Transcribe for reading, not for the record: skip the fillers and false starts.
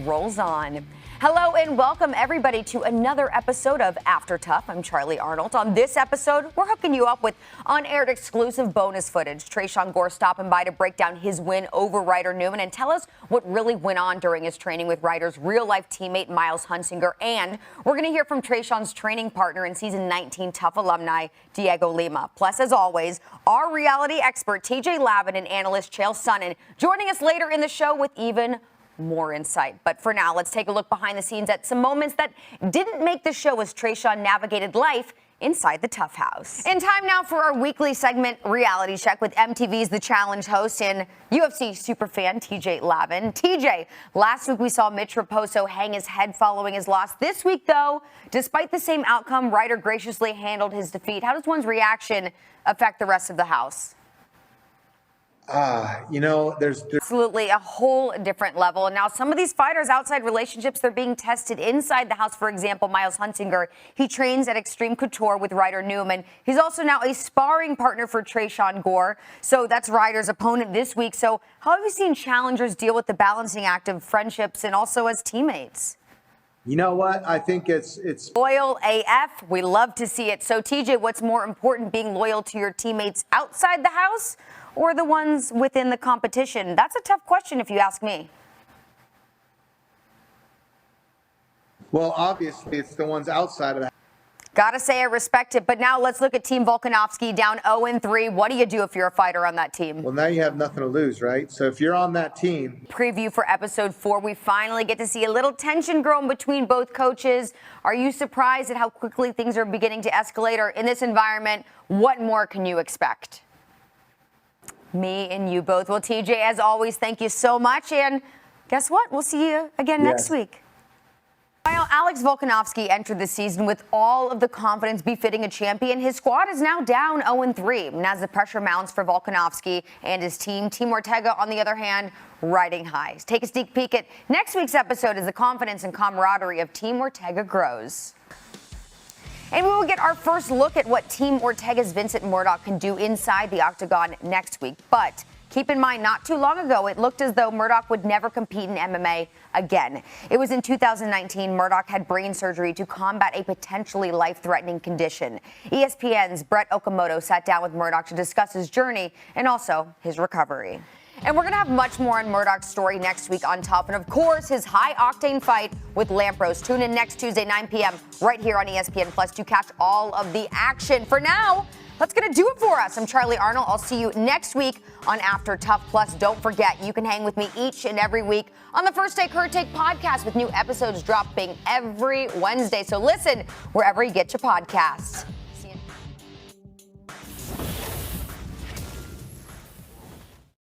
rolls on. Hello and welcome everybody to another episode of After TUF. I'm Charly Arnolt. On this episode, we're hooking you up with unaired exclusive bonus footage. Tresean Gore stopping by to break down his win over Ryder Newman and tell us what really went on during his training with Ryder's real-life teammate Miles Hunsinger. And we're going to hear from Tresean's training partner and season 19 TUF alumni, Diego Lima. Plus, as always, our reality expert, TJ Lavin, and analyst Chael Sonnen joining us later in the show with even more insight. But for now, let's take a look behind the scenes at some moments that didn't make the show as Tresean navigated life inside the TUF house. In time now for our weekly segment, Reality Check, with MTV's The Challenge host and UFC superfan TJ Lavin. TJ, last week we saw Mitch Raposo hang his head following his loss. This week, though, despite the same outcome, Ryder graciously handled his defeat. How does one's reaction affect the rest of the house? There's absolutely a whole different level. And now some of these fighters outside relationships, they're being tested inside the house. For example, Miles Hunsinger, he trains at Extreme Couture with Ryder Newman. He's also now a sparring partner for Tresean Gore. So that's Ryder's opponent this week. So how have you seen challengers deal with the balancing act of friendships and also as teammates? You know what? I think it's loyal AF. We love to see it. So TJ, what's more important, being loyal to your teammates outside the house or the ones within the competition? That's a tough question if you ask me. Well, obviously it's the ones outside of the house. Gotta say I respect it, but now let's look at Team Volkanovski down 0-3. What do you do if you're a fighter on that team? Well, now you have nothing to lose, right? So if you're on that team. Preview for episode 4, we finally get to see a little tension growing between both coaches. Are you surprised at how quickly things are beginning to escalate? Or in this environment, what more can you expect? Me and you both. Well, TJ, as always, thank you so much. And guess what? We'll see you again next week. While Alex Volkanovski entered the season with all of the confidence befitting a champion, his squad is now down 0-3. And as the pressure mounts for Volkanovski and his team, Team Ortega, on the other hand, riding highs. Take a sneak peek at next week's episode as the confidence and camaraderie of Team Ortega grows. And we will get our first look at what Team Ortega's Vincent Murdoch can do inside the octagon next week. But keep in mind, not too long ago, it looked as though Murdoch would never compete in MMA again. It was in 2019, Murdoch had brain surgery to combat a potentially life-threatening condition. ESPN's Brett Okamoto sat down with Murdoch to discuss his journey and also his recovery. And we're going to have much more on Murdoch's story next week on TUF. And of course, his high-octane fight with Lampros. Tune in next Tuesday, 9 p.m. right here on ESPN Plus to catch all of the action. For now, that's going to do it for us. I'm Charly Arnolt. I'll see you next week on After TUF. Plus, don't forget, you can hang with me each and every week on the First Take Her Take podcast with new episodes dropping every Wednesday. So listen wherever you get your podcasts.